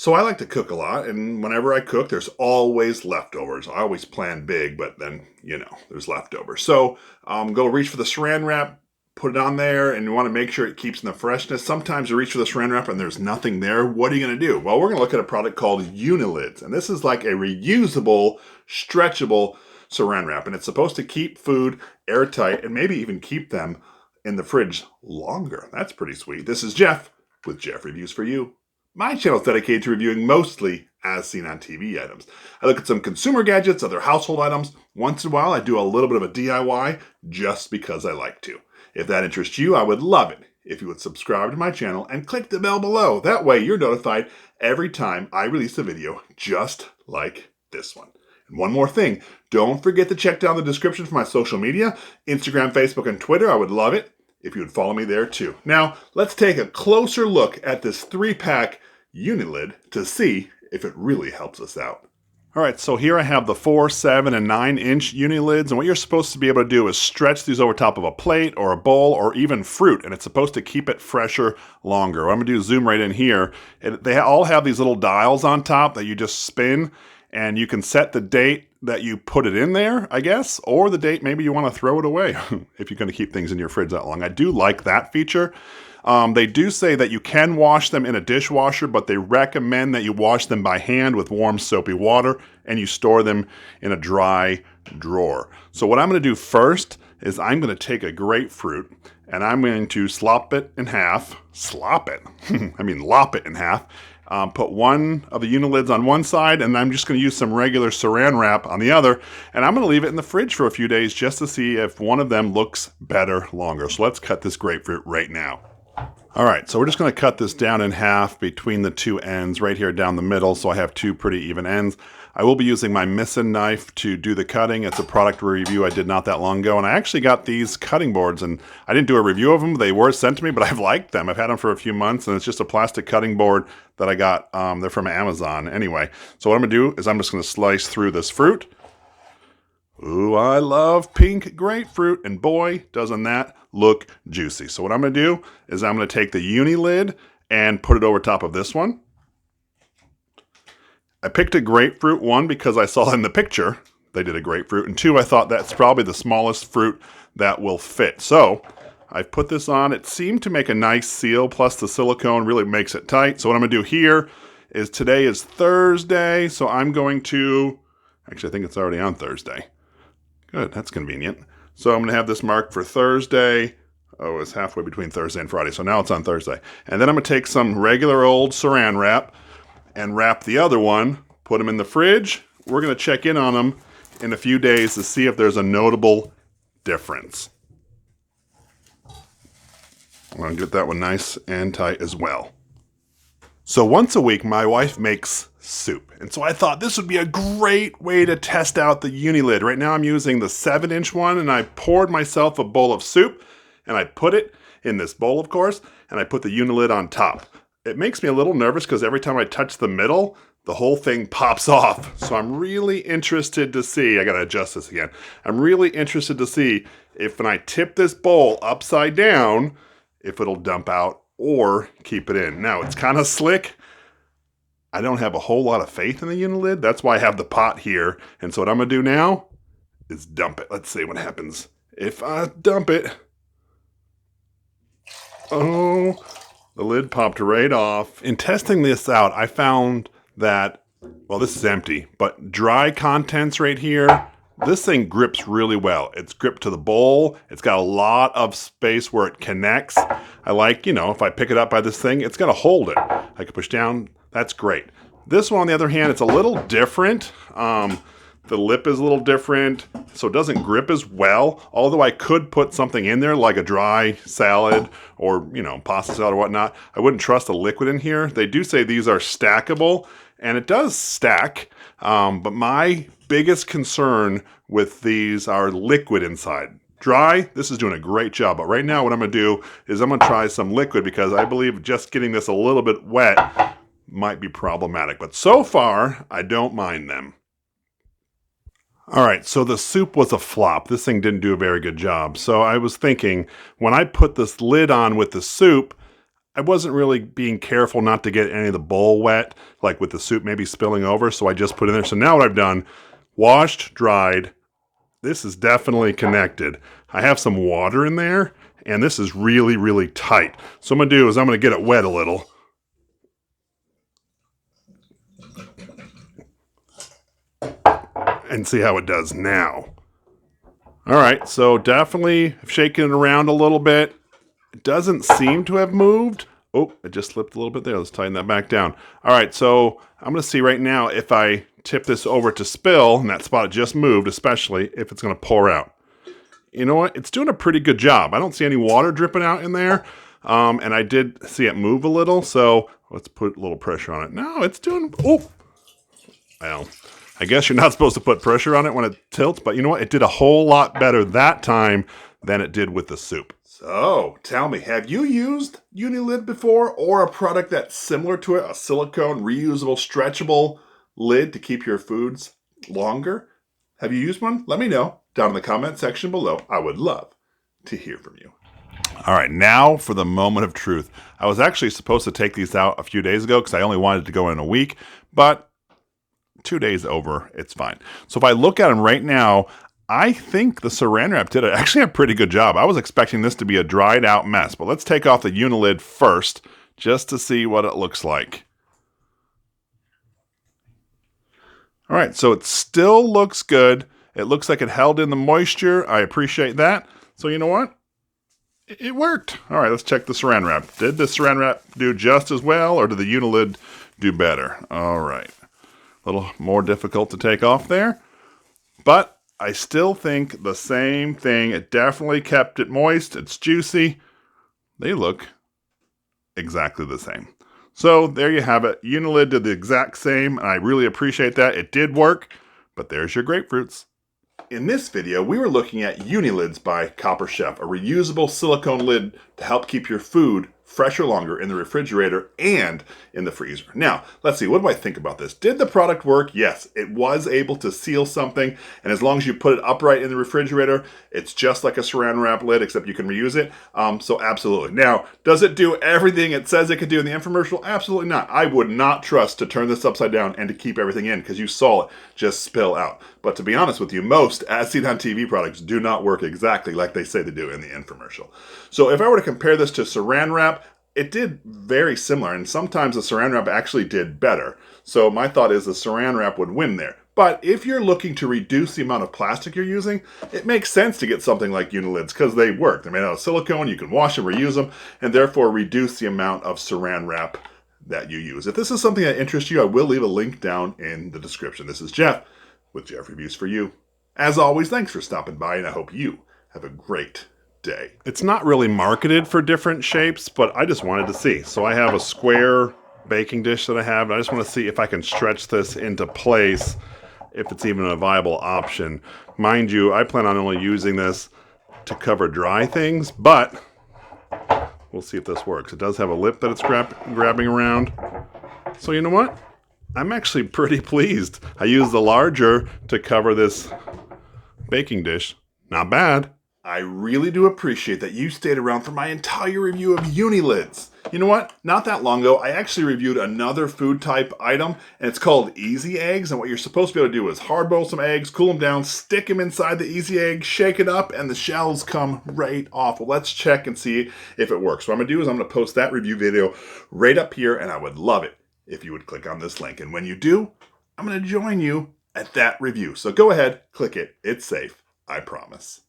So I like to cook a lot, and whenever I cook, there's always leftovers. I always plan big, but then, there's leftovers. So go reach for the saran wrap, put it on there, and you want to make sure it keeps in the freshness. Sometimes you reach for the saran wrap and there's nothing there. What are you going to do? Well, we're going to look at a product called Uni-Lids, and this is like a reusable, stretchable saran wrap, and it's supposed to keep food airtight and maybe even keep them in the fridge longer. That's pretty sweet. This is Jeff with Jeff Reviews for You. My channel is dedicated to reviewing mostly as seen on TV items. I look at some consumer gadgets, other household items. Once in a while, I do a little bit of a DIY just because I like to. If that interests you, I would love it if you would subscribe to my channel and click the bell below. That way, you're notified every time I release a video just like this one. And one more thing, don't forget to check down the description for my social media, Instagram, Facebook, and Twitter. I would love it if you would follow me there too. Now, let's take a closer look at this 3-pack Uni-Lid to see if it really helps us out. All right, so here I have the 4, 7, and 9-inch Uni-Lids, and what you're supposed to be able to do is stretch these over top of a plate or a bowl or even fruit, and it's supposed to keep it fresher longer. What I'm gonna do is zoom right in here. They all have these little dials on top that you just spin, and you can set the date that you put it in there, I guess, or the date maybe you want to throw it away if you're going to keep things in your fridge that long. I do like that feature. They do say that you can wash them in a dishwasher, but they recommend that you wash them by hand with warm soapy water and you store them in a dry drawer. So what I'm going to do first is I'm going to take a grapefruit and I'm going to slop it in half. Slop it? I mean lop it in half. Put one of the Uni-Lids on one side, and I'm just going to use some regular saran wrap on the other, and I'm going to leave it in the fridge for a few days just to see if one of them looks better longer. So let's cut this grapefruit right now. All right, so we're just going to cut this down in half between the two ends right here down the middle, so I have two pretty even ends. I will be using my Missin knife to do the cutting. It's a product review I did not that long ago, and I actually got these cutting boards, and I didn't do a review of them. They were sent to me, but I've liked them. I've had them for a few months, and it's just a plastic cutting board that I got. They're from Amazon. Anyway, so what I'm going to do is I'm just going to slice through this fruit. Ooh, I love pink grapefruit, and boy, doesn't that look juicy. So what I'm going to do is I'm going to take the Uni-Lid and put it over top of this one. I picked a grapefruit, one, because I saw in the picture they did a grapefruit, and two, I thought that's probably the smallest fruit that will fit. So I've put this on. It seemed to make a nice seal, plus the silicone really makes it tight. So what I'm going to do here is today is Thursday, so I'm going to, actually I think it's already on Thursday. Good, that's convenient. So I'm going to have this marked for Thursday. Oh, it's halfway between Thursday and Friday, so now it's on Thursday. And then I'm going to take some regular old saran wrap and wrap the other one, put them in the fridge. We're going to check in on them in a few days to see if there's a notable difference. I'm going to get that one nice and tight as well. So once a week, my wife makes soup. And so I thought this would be a great way to test out the Uni-Lid. Right now I'm using the 7-inch one, and I poured myself a bowl of soup, and I put it in this bowl, of course, and I put the Uni-Lid on top. It makes me a little nervous because every time I touch the middle, the whole thing pops off. So I'm really interested to see, I gotta adjust this again. I'm really interested to see if when I tip this bowl upside down, if it'll dump out or keep it in. Now, it's kind of slick. I don't have a whole lot of faith in the Uni-Lid. That's why I have the pot here. And so what I'm gonna do now is dump it. Let's see what happens. If I dump it, oh, the lid popped right off. In testing this out, I found that, well, this is empty, but dry contents right here, this thing grips really well. It's gripped to the bowl. It's got a lot of space where it connects. I like, if I pick it up by this thing, it's gonna hold it. I can push down, that's great. This one, on the other hand, it's a little different. The lip is a little different, so it doesn't grip as well. Although I could put something in there like a dry salad or, pasta salad or whatnot. I wouldn't trust a liquid in here. They do say these are stackable, and it does stack. But my biggest concern with these are liquid inside. Dry, this is doing a great job. But right now what I'm going to do is I'm going to try some liquid because I believe just getting this a little bit wet might be problematic. But so far, I don't mind them. All right, so the soup was a flop. This thing didn't do a very good job. So I was thinking, when I put this lid on with the soup, I wasn't really being careful not to get any of the bowl wet, like with the soup maybe spilling over, so I just put it in there. So now what I've done, washed, dried. This is definitely connected. I have some water in there, and this is really, really tight. So what I'm gonna do is I'm gonna get it wet a little. And see how it does now. All right, so definitely shaking it around a little bit. It doesn't seem to have moved. Oh, it just slipped a little bit there. Let's tighten that back down. All right, so I'm going to see right now if I tip this over to spill, and that spot just moved, especially if it's going to pour out. You know what? It's doing a pretty good job. I don't see any water dripping out in there, and I did see it move a little, so let's put a little pressure on it. No, it's doing... Oh, well... I guess you're not supposed to put pressure on it when it tilts, but you know what? It did a whole lot better that time than it did with the soup. So, tell me, have you used Uni-Lid before, or a product that's similar to it, a silicone, reusable, stretchable lid to keep your foods longer? Have you used one? Let me know down in the comment section below. I would love to hear from you. All right, now for the moment of truth. I was actually supposed to take these out a few days ago because I only wanted to go in a week, but 2 days over, it's fine. So if I look at them right now, I think the saran wrap did actually a pretty good job. I was expecting this to be a dried out mess, but let's take off the Uni-Lid first just to see what it looks like. All right, so it still looks good. It looks like it held in the moisture. I appreciate that. So you know what? It worked. All right, let's check the saran wrap. Did the saran wrap do just as well, or did the Uni-Lid do better? All right. A little more difficult to take off there, but I still think the same thing. It definitely kept it moist. It's juicy. They look exactly the same. So there you have it. Uni-Lid did the exact same, and I really appreciate that. It did work, but there's your grapefruits. In this video, we were looking at Uni-Lids by Copper Chef, a reusable silicone lid to help keep your food fresher longer in the refrigerator and in the freezer. Now, let's see, what do I think about this? Did the product work? Yes, it was able to seal something, and as long as you put it upright in the refrigerator, it's just like a saran wrap lid, except you can reuse it. So absolutely. Now, does it do everything it says it could do in the infomercial? Absolutely not. I would not trust to turn this upside down and to keep everything in, because you saw it just spill out. But to be honest with you, most as seen on TV products do not work exactly like they say they do in the infomercial. So if I were to compare this to saran wrap, it did very similar, and sometimes the saran wrap actually did better. So my thought is the saran wrap would win there. But if you're looking to reduce the amount of plastic you're using, it makes sense to get something like Uni-Lids because they work. They're made out of silicone, you can wash them, reuse them, and therefore reduce the amount of saran wrap that you use. If this is something that interests you, I will leave a link down in the description. This is Jeff with Jeff Reviews for You. As always, thanks for stopping by, and I hope you have a great day. It's not really marketed for different shapes, but I just wanted to see. So I have a square baking dish that I have, and I just want to see if I can stretch this into place, if it's even a viable option. Mind you, I plan on only using this to cover dry things, but we'll see if this works. It does have a lip that it's grabbing around. So you know what? I'm actually pretty pleased. I used the larger to cover this baking dish. Not bad. I really do appreciate that you stayed around for my entire review of Uni-Lids. You know what? Not that long ago, I actually reviewed another food type item, and it's called Easy Eggs. And what you're supposed to be able to do is hard boil some eggs, cool them down, stick them inside the Easy Egg, shake it up, and the shells come right off. Well, let's check and see if it works. What I'm going to do is I'm going to post that review video right up here, and I would love it if you would click on this link. And when you do, I'm going to join you at that review. So go ahead, click it. It's safe. I promise.